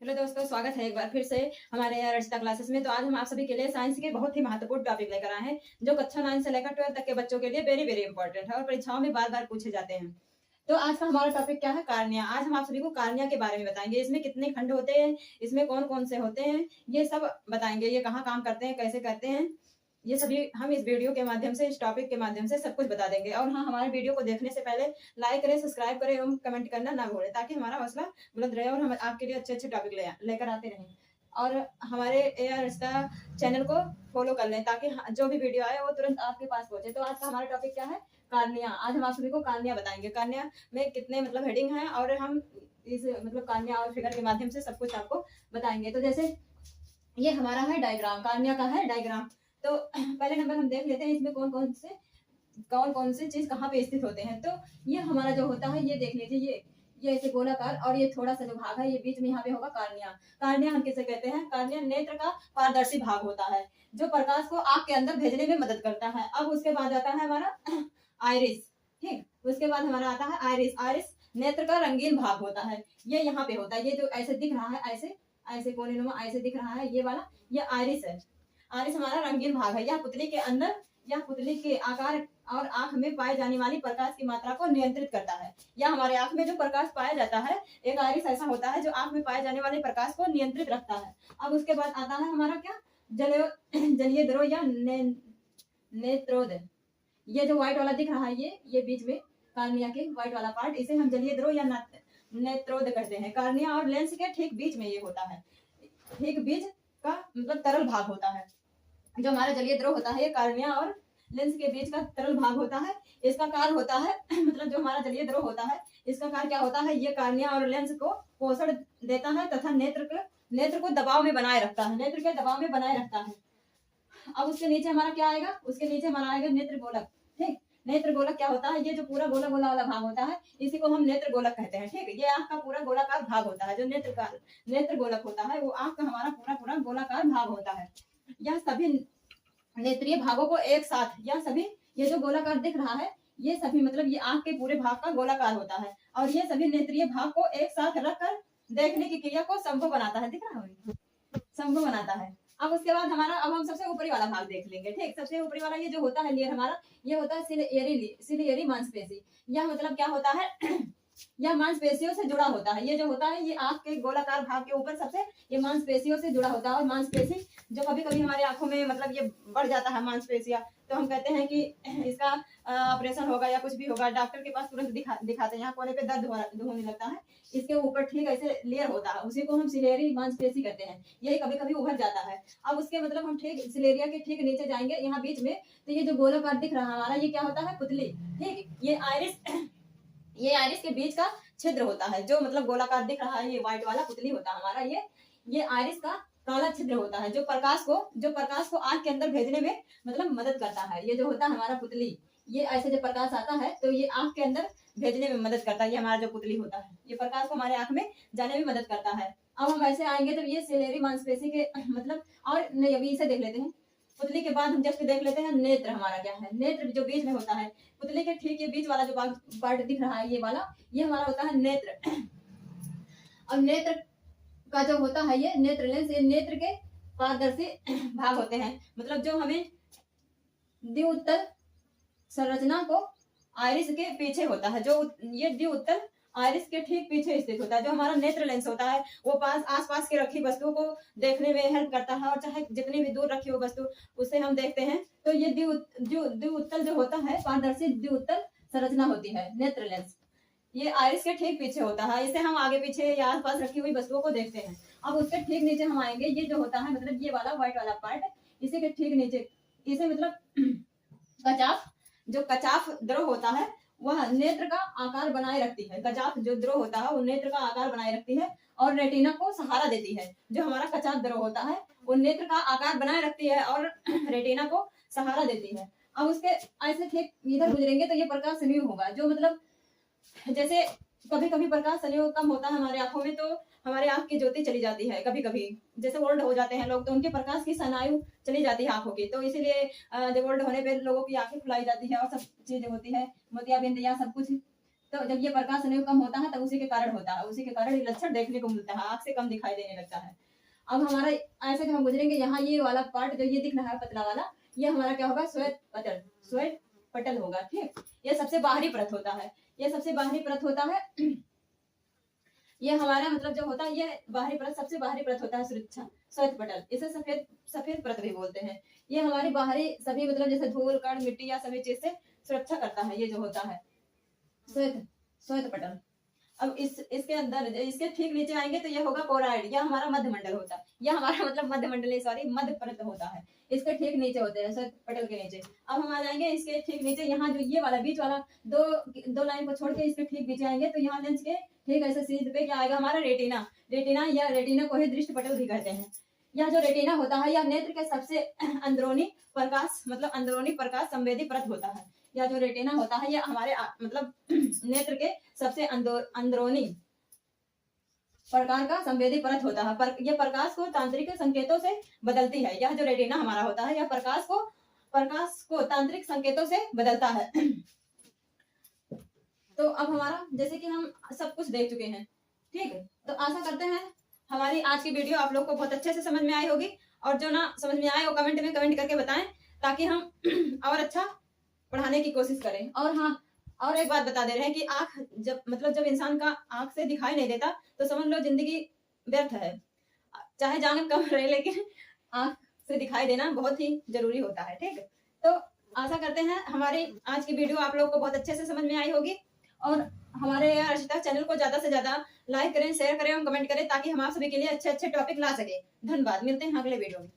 Hello दोस्तों, स्वागत है एक बार फिर से हमारे रचिता क्लासेस में। तो आज हम आप सभी के लिए साइंस के बहुत ही महत्वपूर्ण टॉपिक लेकर आए हैं, जो कक्षा 9 से लेकर 12 तक के बच्चों के लिए वेरी वेरी इंपॉर्टेंट है और परीक्षाओं में बार बार पूछे जाते हैं। तो आज का हमारा टॉपिक क्या है? कार्निया। आज हम आप सभी को कार्निया के बारे में बताएंगे। इसमें कितने खंड होते हैं, इसमें कौन कौन से होते हैं, ये सब बताएंगे। ये कहाँ काम करते हैं, कैसे करते हैं, ये सभी हम इस वीडियो के माध्यम से, इस टॉपिक के माध्यम से सब कुछ बता देंगे। और हाँ, हमारे वीडियो को देखने से पहले लाइक करें, सब्सक्राइब करें एवं कमेंट करना ना भूलें, ताकि हमारा हौसला बुलंद रहे और हम आपके लिए अच्छे अच्छे टॉपिक लेकर आते रहें। और हमारे एआर रिश्ता चैनल को फॉलो कर लें, ताकि जो भी वीडियो आए वो तुरंत आपके पास पहुंचे। तो आज का हमारा टॉपिक क्या है? कार्निया। आज हम आप सभी को कार्निया बताएंगे। कार्निया में कितने मतलब हेडिंग है, और हम इस मतलब कार्निया और फिगर के माध्यम से सब कुछ आपको बताएंगे। तो जैसे ये हमारा है डायग्राम, कार्निया का है डायग्राम। तो पहले नंबर हम देख लेते हैं इसमें कौन कौन से चीज कहाँ पे स्थित होते हैं। तो ये हमारा जो होता है, ये देख लीजिए, ये ऐसे गोलाकार, और ये थोड़ा सा जो भाग है, ये बीच में यहाँ पे होगा कार्निया। कार्निया हम किसे कहते हैं? कार्निया नेत्र का पारदर्शी भाग होता है, जो प्रकाश को आंख के अंदर भेजने में मदद करता है। अब उसके बाद आता है हमारा आइरिस। ठीक, उसके बाद हमारा आता है आइरिस। आइरिस नेत्र का रंगीन भाग होता है, ये यहाँ पे होता है। ये जो ऐसे दिख रहा है, ऐसे ऐसे कोनेनुमा ऐसे दिख रहा है, ये वाला ये आइरिस है। आइरिस हमारा रंगीन भाग है। यह पुतली के अंदर, यह पुतली के आकार और आंख में पाए जाने वाली प्रकाश की मात्रा को नियंत्रित करता है। या हमारे आंख में जो प्रकाश पाया जाता है, एक आइरिस ऐसा होता है जो आंख में पाए जाने वाले प्रकाश को नियंत्रित रखता है। अब उसके बाद आता है हमारा क्या? जलीय द्रव या नेत्रोद। ये जो व्हाइट वाला दिख रहा है, ये बीच में कार्निया के व्हाइट वाला पार्ट, इसे हम जलीय द्रव या नेत्रोद कहते हैं। कार्निया और लेंस के ठीक बीच में ये होता है। ठीक बीच का मतलब तरल भाग होता है। जो हमारा जलीय द्रव होता है, ये कार्निया और लेंस के बीच का तरल भाग होता है। इसका कार्य होता है मतलब जो हमारा जलीय द्रव होता है, इसका कार्य क्या होता है? ये कार्निया और लेंस को पोषण देता है तथा नेत्र को दबाव में बनाए रखता है, नेत्र के दबाव में बनाए रखता है। अब उसके नीचे हमारा क्या आएगा? उसके नीचे हमारा आएगा नेत्र गोलक। ठीक, नेत्र गोलक क्या होता है? ये जो पूरा गोला गोला वाला भाग होता है, इसी को हम नेत्र गोलक कहते हैं। ठीक, ये आंख का पूरा गोलाकार भाग होता है। जो नेत्र गोलक होता है, वो आंख का हमारा पूरा पूरा गोलाकार भाग होता है। यह सभी नेत्रीय भागों को एक साथ, यह सभी, ये जो गोलाकार दिख रहा है, ये सभी मतलब ये आंख के पूरे भाग का गोलाकार होता है, और ये सभी नेत्रीय भाग को एक साथ रखकर देखने की क्रिया को संभव बनाता है। दिख रहा है, संभव बनाता है। अब उसके बाद हमारा, अब हम सबसे ऊपरी वाला भाग देख लेंगे। ठीक, सबसे ऊपरी वाला ये जो होता है लेयर हमारा, ये होता है सिलियरी मांसपेशी। यह मतलब क्या होता है? यह मांसपेशियों से जुड़ा होता है। ये जो होता है, ये आंख के गोलाकार भाग के ऊपर सबसे, ये मांसपेशियों से जुड़ा होता है। और मांसपेशी जो कभी कभी हमारे आंखों में मतलब ये बढ़ जाता है मांसपेशियां, तो हम कहते हैं कि इसका ऑपरेशन होगा या कुछ भी होगा, डॉक्टर के पास तुरंत दिखाते हैं। यहाँ कोने पे दर्द होने लगता है, इसके ऊपर ठीक ऐसे लेयर होता है, उसी को हम सिलेरी मांसपेशी कहते हैं। यही कभी कभी उभर जाता है। अब उसके मतलब हम ठीक सिलेरिया के ठीक नीचे जाएंगे, यहाँ बीच में, तो ये जो गोलाकार दिख रहा है हमारा, ये क्या होता है? पुतली। ठीक, ये आइरिस के बीच का छिद्र होता है। जो मतलब गोलाकार दिख रहा है, ये व्हाइट वाला पुतली होता है हमारा। ये आइरिस का काला छिद्र होता है, जो प्रकाश को आंख के अंदर भेजने में मतलब मदद करता है। ये जो होता है हमारा पुतली, ये ऐसे जब प्रकाश आता है तो ये आंख के अंदर भेजने में मदद करता है। ये हमारा जो पुतली होता है, ये प्रकाश को हमारे आंख में जाने में मदद करता है। अब हम ऐसे आएंगे तो ये सिलेरी मांसपेशी के मतलब, और नहीं, अभी इसे देख लेते हैं। पुतली के बाद हम जस्ट देख लेते हैं नेत्र हमारा क्या है। नेत्र जो बीच में होता है, पुतली के ठीक ये बीच वाला जो पार्ट दिख रहा है, ये वाला, ये हमारा होता है नेत्र। और नेत्र का जो होता है, ये नेत्र लेंस, ये नेत्र के पारदर्शी भाग होते हैं। मतलब जो हमें द्विउत्तल संरचना को आइरिस के पीछे होता है, जो ये द्विउत्तल आइरिस के ठीक पीछे स्थित होता है। जो हमारा नेत्र लेंस होता है, वो आसपास की रखी वस्तुओं को देखने में हेल्प करता है, और चाहे जितनी भी दूर रखी हो वस्तु, उससे हम देखते हैं। तो ये द्विउत्तल जो होता है, पारदर्शी द्विउत्तल संरचना होती है नेत्र लेंस। ये आइरिस के ठीक पीछे होता है, इसे हम आगे पीछे या आसपास रखी हुई वस्तुओं को देखते हैं। अब उसके ठीक नीचे हम आएंगे, ये जो होता है मतलब ये वाला व्हाइट वाला पार्ट, इसी के ठीक नीचे, इसे मतलब कचाफ, जो कचाफ द्रव होता है, वह नेत्र का आकार बनाए रखती है। कचाफ जो द्रव होता है, वो नेत्र का आकार बनाए रखती है और रेटिना को सहारा देती है। जो हमारा कचाफ द्रव होता है, वो नेत्र का आकार बनाए रखती है और रेटिना को सहारा देती है। अब उसके ऐसे ठीक इधर गुजरेंगे तो ये प्रकाश संयोग होगा। जो मतलब जैसे कभी कभी प्रकाश संयोग कम होता है हमारे आंखों में, तो हमारे आंख की ज्योति चली जाती है। कभी कभी जैसे ओल्ड हो जाते हैं लोग, तो उनके प्रकाश की स्नायु चली जाती है आंखों की, तो इसीलिए जब ओल्ड होने पे लोगों की आंखें खुलाई जाती है और सब चीजें होती है, मोतियाबिंद या सब कुछ। तो जब ये प्रकाश संयोग कम होता है तब उसी के कारण होता है, उसी के कारण ये लक्षण देखने को मिलता है, आंख से कम दिखाई देने लगता है। अब हमारा ऐसे जब हम गुजरेंगे, यहाँ ये वाला पार्ट जो ये दिख रहा है पतला वाला, ये हमारा क्या होगा, श्वेत पटल, श्वेत पटल होगा। ठीक, ये सबसे बाहरी परत होता है, ये सबसे बाहरी परत होता है। ये हमारा मतलब जो होता है, ये बाहरी परत, सबसे बाहरी परत होता है सुरक्षा श्वेत पटल, इसे सफेद सफेद परत भी बोलते हैं। ये हमारी बाहरी सभी मतलब जैसे धूल कण मिट्टी या सभी चीज से सुरक्षा करता है, ये जो होता है श्वेत श्वेत पटल। अब इसके अंदर इसके ठीक नीचे आएंगे तो ये होगा कोराइड, यह हमारा मध्य मंडल होता है, यह हमारा मतलब मध्य मंडल सॉरी मध्य परत होता है, इसके ठीक नीचे होते हैं श्वेत पटल के नीचे। अब हम आ जाएंगे इसके ठीक नीचे, यहाँ जो ये वाला बीच वाला दो लाइन को छोड़ के इसके ठीक नीचे आएंगे तो यहाँ लेंस के ठीक ऐसे सीध पे क्या आएगा, हमारा रेटिना। रेटिना या रेटिना को ही दृष्टि पटल भी कहते हैं। यह जो रेटिना होता है, यह नेत्र के सबसे अंदरूनी प्रकाश मतलब अंदरूनी प्रकाश संवेदी परत होता है। या जो रेटिना होता है, यह हमारे मतलब नेत्र के सबसे अंदरूनी प्रकार का संवेदी परत होता है। यह प्रकाश को तांत्रिक संकेतों से बदलती है। यह जो रेटिना हमारा होता है, यह प्रकाश को तांत्रिक संकेतों से बदलता है। तो अब हमारा जैसे कि हम सब कुछ देख चुके हैं, ठीक है, तो आशा करते हैं हमारी आज की वीडियो आप लोग को बहुत अच्छे से समझ में आई होगी। और जो ना समझ में आए वो कमेंट में कमेंट करके बताएं, ताकि हम और अच्छा पढ़ाने की कोशिश करें। और हाँ, और एक बात बता दे रहे हैं कि आंख जब इंसान का आंख से दिखाई नहीं देता तो समझ लो जिंदगी व्यर्थ है। चाहे जान कम रहे, लेकिन आंख से दिखाई देना बहुत ही जरूरी होता है। ठीक है, तो आशा करते हैं हमारी आज की वीडियो आप लोग को बहुत अच्छे से समझ में आई होगी। और हमारे अर्शिता चैनल को ज्यादा से ज्यादा लाइक करें, शेयर करें और कमेंट करें, ताकि हम आप सभी के लिए अच्छे अच्छे टॉपिक ला सके। धन्यवाद, मिलते हैं अगले वीडियो में।